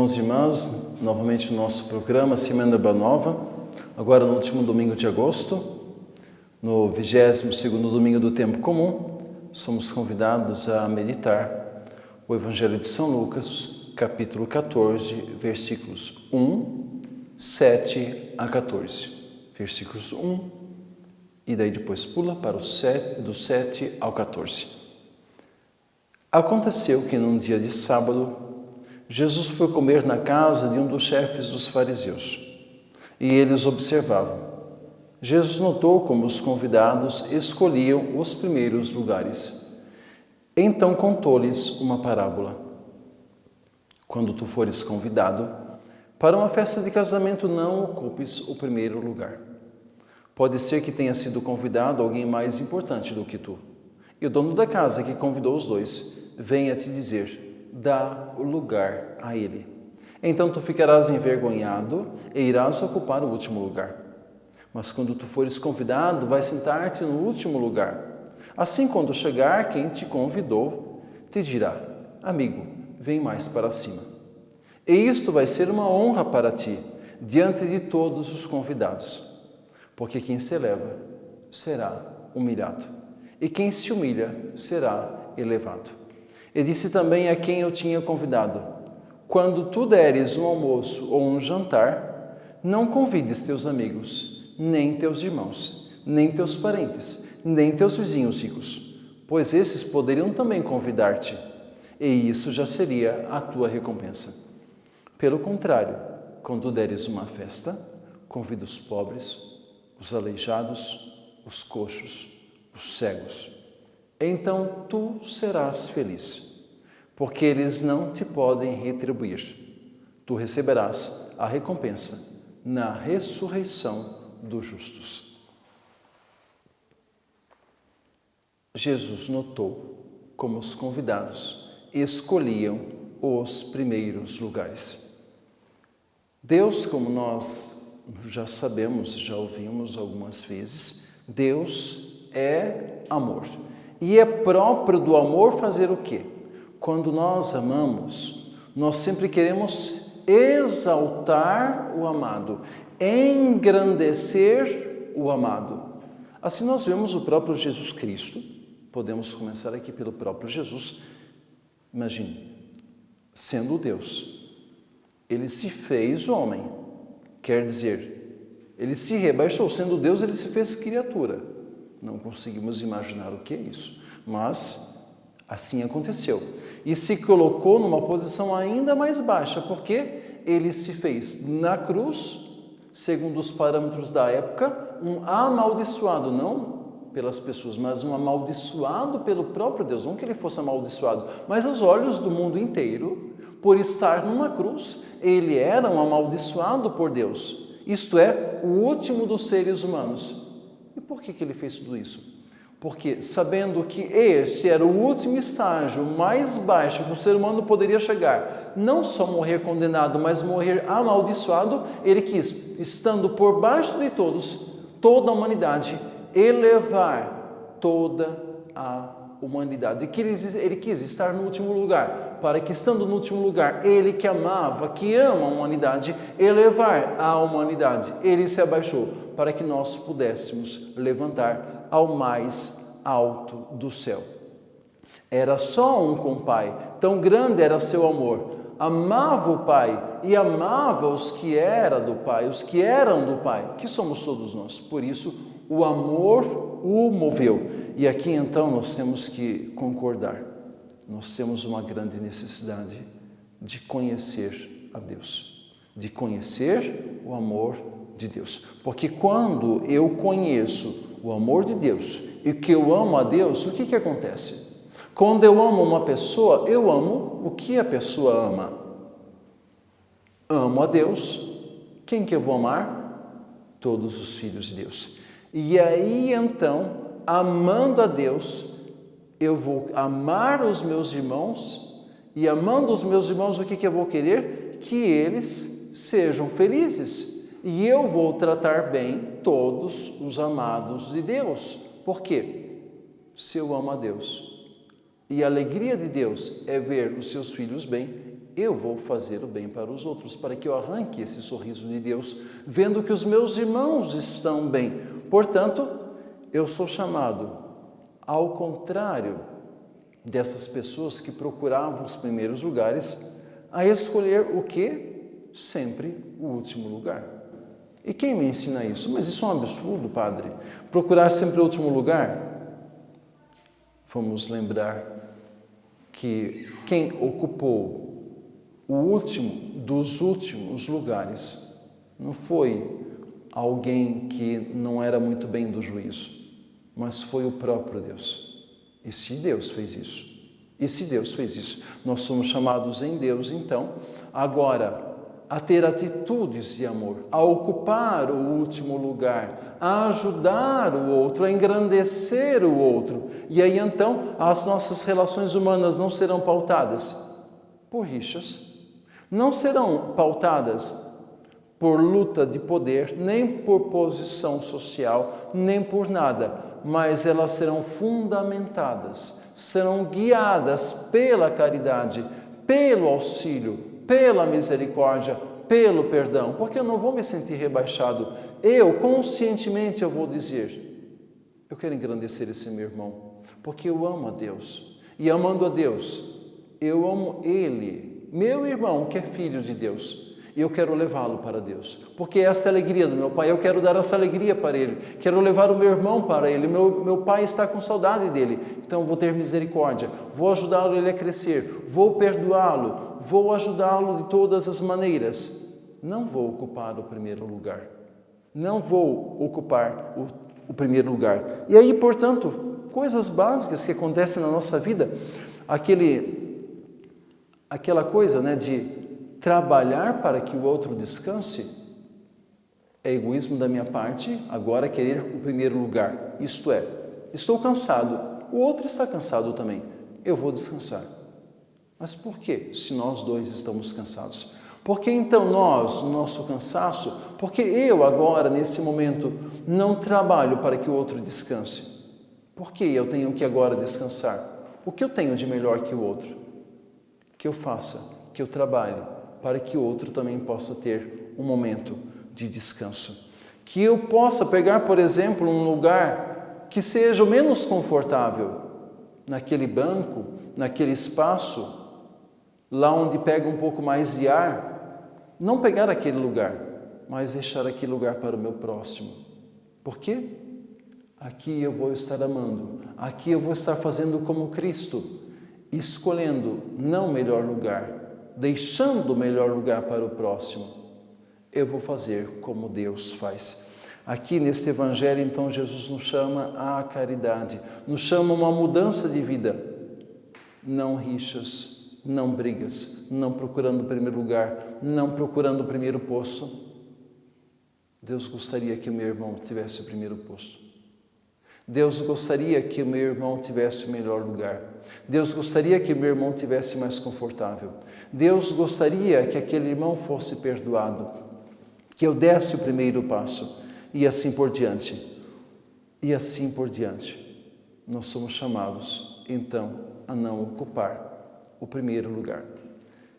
Irmãos e irmãs, novamente o nosso programa Semana Nova, agora no último domingo de agosto, no 22º domingo do tempo comum, somos convidados a meditar o Evangelho de São Lucas, capítulo 14, versículos 1, 7 a 14. Versículos 1, e daí depois pula para do 7 ao 14. Aconteceu que num dia de sábado, Jesus foi comer na casa de um dos chefes dos fariseus, e eles observavam. Jesus notou como os convidados escolhiam os primeiros lugares. Então contou-lhes uma parábola. Quando tu fores convidado para uma festa de casamento, não ocupes o primeiro lugar. Pode ser que tenha sido convidado alguém mais importante do que tu, e o dono da casa que convidou os dois venha te dizer: dá o lugar a ele. Então tu ficarás envergonhado e irás ocupar o último lugar. Mas quando tu fores convidado, vai sentar-te no último lugar. Assim, quando chegar quem te convidou, te dirá: amigo, vem mais para cima. E isto vai ser uma honra para ti, diante de todos os convidados. Porque quem se eleva será humilhado, e quem se humilha será elevado. E disse também a quem eu tinha convidado: quando tu deres um almoço ou um jantar, não convides teus amigos, nem teus irmãos, nem teus parentes, nem teus vizinhos ricos, pois esses poderiam também convidar-te, e isso já seria a tua recompensa. Pelo contrário, quando deres uma festa, convida os pobres, os aleijados, os coxos, os cegos. Então tu serás feliz, porque eles não te podem retribuir. Tu receberás a recompensa na ressurreição dos justos. Jesus notou como os convidados escolhiam os primeiros lugares. Deus, como nós já sabemos, já ouvimos algumas vezes, Deus é amor. E é próprio do amor fazer o quê? Quando nós amamos, nós sempre queremos exaltar o amado, engrandecer o amado. Assim nós vemos o próprio Jesus Cristo. Podemos começar aqui pelo próprio Jesus. Imagine, sendo Deus, ele se fez homem, quer dizer, ele se rebaixou. Sendo Deus, ele se fez criatura. Não conseguimos imaginar o que é isso, mas assim aconteceu. E se colocou numa posição ainda mais baixa, porque ele se fez na cruz, segundo os parâmetros da época, um amaldiçoado, não pelas pessoas, mas um amaldiçoado pelo próprio Deus. Não que ele fosse amaldiçoado, mas aos olhos do mundo inteiro, por estar numa cruz, ele era um amaldiçoado por Deus. Isto é, o último dos seres humanos. E por que ele fez tudo isso? Porque, sabendo que este era o último estágio mais baixo que o ser humano poderia chegar, não só morrer condenado, mas morrer amaldiçoado, ele quis, estando por baixo de todos, toda a humanidade, elevar toda a humanidade. Ele quis estar no último lugar, para que, estando no último lugar, ele que amava, que ama a humanidade, elevar a humanidade. Ele se abaixou para que nós pudéssemos levantar ao mais alto do céu. Era só um com o Pai, tão grande era seu amor. Amava o Pai e amava os que eram do Pai, os que eram do Pai, que somos todos nós. Por isso, o amor o moveu. E aqui então nós temos que concordar. Nós temos uma grande necessidade de conhecer a Deus, de conhecer o amor de Deus. Porque quando eu conheço o amor de Deus e que eu amo a Deus, o que acontece? Quando eu amo uma pessoa, eu amo o que a pessoa ama. Amo a Deus. Quem que eu vou amar? Todos os filhos de Deus. E aí então, amando a Deus, eu vou amar os meus irmãos, e amando os meus irmãos, o que eu vou querer? Que eles sejam felizes. E eu vou tratar bem todos os amados de Deus. Por quê? Se eu amo a Deus, e a alegria de Deus é ver os seus filhos bem, eu vou fazer o bem para os outros, para que eu arranque esse sorriso de Deus, vendo que os meus irmãos estão bem. Portanto, eu sou chamado, ao contrário dessas pessoas que procuravam os primeiros lugares, a escolher o quê? Sempre o último lugar. E quem me ensina isso? Mas isso é um absurdo, padre. Procurar sempre o último lugar? Vamos lembrar que quem ocupou o último dos últimos lugares não foi alguém que não era muito bem do juízo, mas foi o próprio Deus. E se Deus fez isso? Nós somos chamados em Deus, então, agora, a ter atitudes de amor, a ocupar o último lugar, a ajudar o outro, a engrandecer o outro. E aí, então, as nossas relações humanas não serão pautadas por rixas, não serão pautadas por luta de poder, nem por posição social, nem por nada, mas elas serão fundamentadas, serão guiadas pela caridade, pelo auxílio, pela misericórdia, pelo perdão, porque eu não vou me sentir rebaixado. Conscientemente, eu vou dizer, eu quero engrandecer esse meu irmão, porque eu amo a Deus. E amando a Deus, eu amo ele, meu irmão, que é filho de Deus. E eu quero levá-lo para Deus, porque esta é a alegria do meu Pai, eu quero dar essa alegria para Ele, quero levar o meu irmão para Ele, meu Pai está com saudade dele, então vou ter misericórdia, vou ajudá-lo ele a crescer, vou perdoá-lo, vou ajudá-lo de todas as maneiras. Não vou ocupar o primeiro lugar, não vou ocupar o primeiro lugar. E aí, portanto, coisas básicas que acontecem na nossa vida, aquela coisa, né, de trabalhar para que o outro descanse, é egoísmo da minha parte, agora querer o primeiro lugar. Isto é, estou cansado, o outro está cansado também, eu vou descansar. Mas por quê? Se nós dois estamos cansados. Por que então nós, o nosso cansaço, porque eu agora, nesse momento, não trabalho para que o outro descanse? Por que eu tenho que agora descansar? O que eu tenho de melhor que o outro? Que eu faça, que eu trabalhe, para que o outro também possa ter um momento de descanso. Que eu possa pegar, por exemplo, um lugar que seja o menos confortável, naquele banco, naquele espaço, lá onde pega um pouco mais de ar, não pegar aquele lugar, mas deixar aquele lugar para o meu próximo. Por quê? Aqui eu vou estar amando, aqui eu vou estar fazendo como Cristo, escolhendo não o melhor lugar, deixando o melhor lugar para o próximo. Eu vou fazer como Deus faz. Aqui neste Evangelho, então, Jesus nos chama à caridade, nos chama a uma mudança de vida. Não rixas, não brigas, não procurando o primeiro lugar, não procurando o primeiro posto. Deus gostaria que o meu irmão tivesse o primeiro posto. Deus gostaria que o meu irmão tivesse o melhor lugar. Deus gostaria que o meu irmão tivesse mais confortável. Deus gostaria que aquele irmão fosse perdoado, que eu desse o primeiro passo, e assim por diante. E assim por diante. Nós somos chamados, então, a não ocupar o primeiro lugar.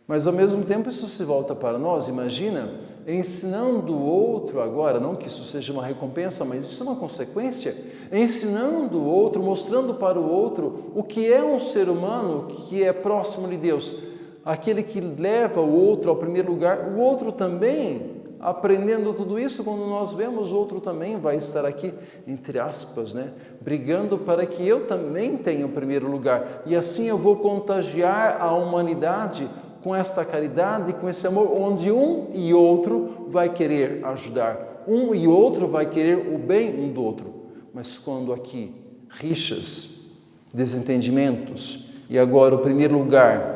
Mas, ao mesmo tempo, isso se volta para nós. Imagina, ensinando o outro agora, não que isso seja uma recompensa, mas isso é uma consequência, ensinando o outro, mostrando para o outro o que é um ser humano que é próximo de Deus, aquele que leva o outro ao primeiro lugar, o outro também, aprendendo tudo isso, quando nós vemos, o outro também vai estar aqui, entre aspas, né, brigando para que eu também tenha o primeiro lugar, e assim eu vou contagiar a humanidade com esta caridade, com esse amor, onde um e outro vai querer ajudar, um e outro vai querer o bem um do outro. Mas quando aqui rixas, desentendimentos, e agora o primeiro lugar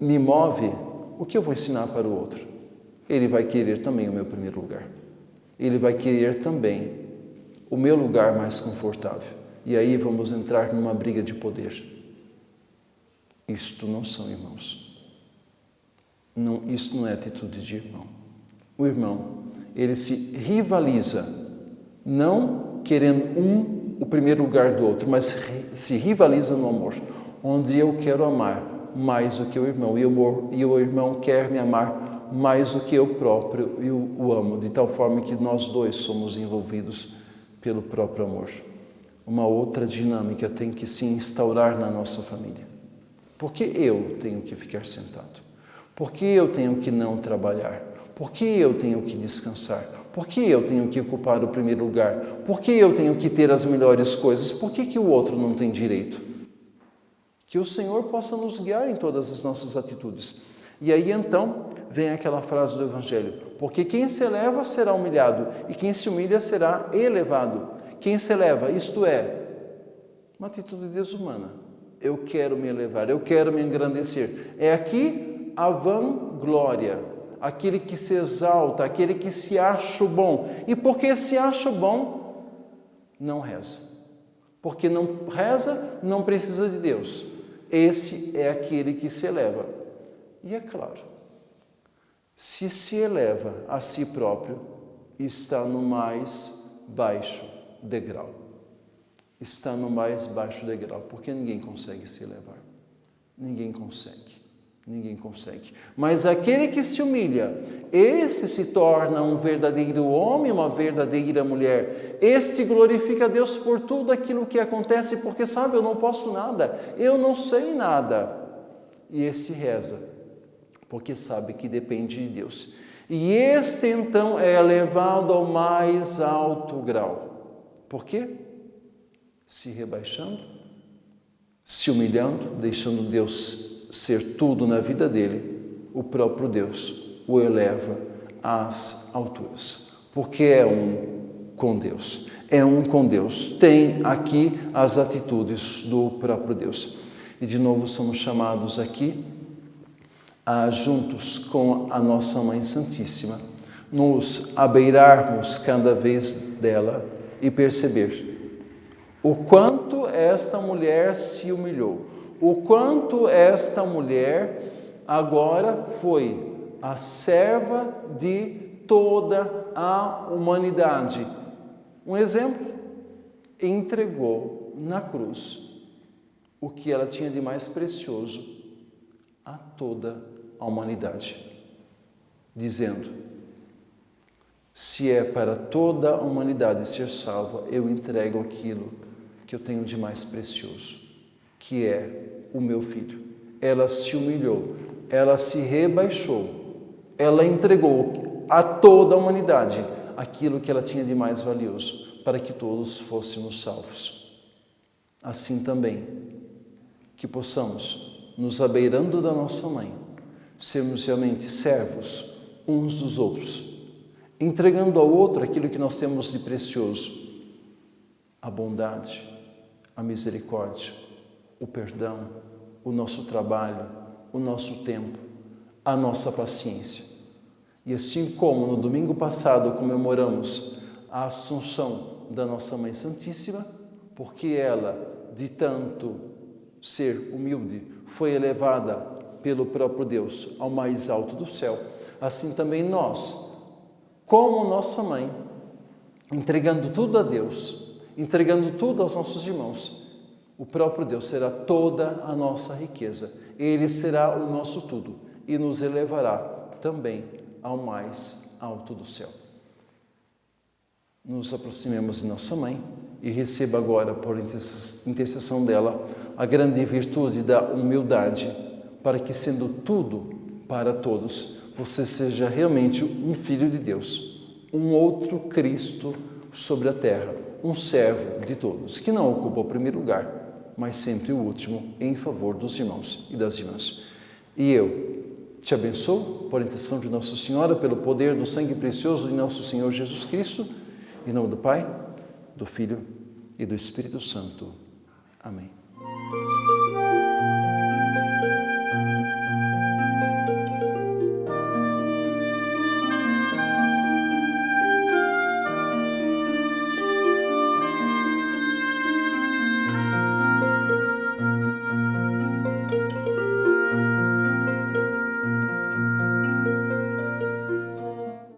me move, o que eu vou ensinar para o outro? Ele vai querer também o meu primeiro lugar. Ele vai querer também o meu lugar mais confortável. E aí vamos entrar numa briga de poder. Isto não são irmãos. Não, isso não é atitude de irmão. O irmão, ele se rivaliza, não querendo o primeiro lugar do outro, mas se rivaliza no amor, onde eu quero amar mais do que o irmão, e o irmão quer me amar mais do que eu próprio o amo, de tal forma que nós dois somos envolvidos pelo próprio amor. Uma outra dinâmica tem que se instaurar na nossa família. Por que eu tenho que ficar sentado? Por que eu tenho que não trabalhar? Por que eu tenho que descansar? Por que eu tenho que ocupar o primeiro lugar? Por que eu tenho que ter as melhores coisas? Por que o outro não tem direito? Que o Senhor possa nos guiar em todas as nossas atitudes. E aí então vem aquela frase do Evangelho: porque quem se eleva será humilhado, e quem se humilha será elevado. Quem se eleva, isto é, uma atitude desumana. Eu quero me elevar, eu quero me engrandecer. É aqui a vanglória, aquele que se exalta, aquele que se acha bom. E porque se acha bom, não reza. Porque não reza, não precisa de Deus. Esse é aquele que se eleva. E é claro, se eleva a si próprio, está no mais baixo degrau. Está no mais baixo degrau, porque ninguém consegue se elevar. Ninguém consegue. Ninguém consegue. Mas aquele que se humilha, esse se torna um verdadeiro homem, uma verdadeira mulher. Este glorifica a Deus por tudo aquilo que acontece, porque sabe, eu não posso nada, eu não sei nada. E esse reza, porque sabe que depende de Deus. E este então é elevado ao mais alto grau. Por quê? Se rebaixando, se humilhando, deixando Deus ser tudo na vida dele, o próprio Deus o eleva às alturas, porque é um com Deus, tem aqui as atitudes do próprio Deus. E de novo somos chamados aqui a, juntos com a nossa Mãe Santíssima, nos abeirarmos cada vez dela e perceber o quanto esta mulher se humilhou, o quanto esta mulher agora foi a serva de toda a humanidade. Um exemplo, entregou na cruz o que ela tinha de mais precioso a toda a humanidade, dizendo: se é para toda a humanidade ser salva, eu entrego aquilo que eu tenho de mais precioso, que é o meu filho. Ela se humilhou, ela se rebaixou, ela entregou a toda a humanidade aquilo que ela tinha de mais valioso, para que todos fôssemos salvos. Assim também, que possamos, nos abeirando da nossa Mãe, sermos realmente servos uns dos outros, entregando ao outro aquilo que nós temos de precioso: a bondade, a misericórdia, o perdão, o nosso trabalho, o nosso tempo, a nossa paciência. E assim como no domingo passado comemoramos a Assunção da nossa Mãe Santíssima, porque ela, de tanto ser humilde, foi elevada pelo próprio Deus ao mais alto do céu, assim também nós, como nossa Mãe, entregando tudo a Deus, entregando tudo aos nossos irmãos, o próprio Deus será toda a nossa riqueza. Ele será o nosso tudo e nos elevará também ao mais alto do céu. Nos aproximemos de nossa Mãe e receba agora, por intercessão dela, a grande virtude da humildade, para que, sendo tudo para todos, você seja realmente um filho de Deus, um outro Cristo sobre a terra, um servo de todos, que não ocupa o primeiro lugar, mas sempre o último, em favor dos irmãos e das irmãs. E eu te abençoo, por intercessão de Nossa Senhora, pelo poder do sangue precioso de nosso Senhor Jesus Cristo, em nome do Pai, do Filho e do Espírito Santo. Amém.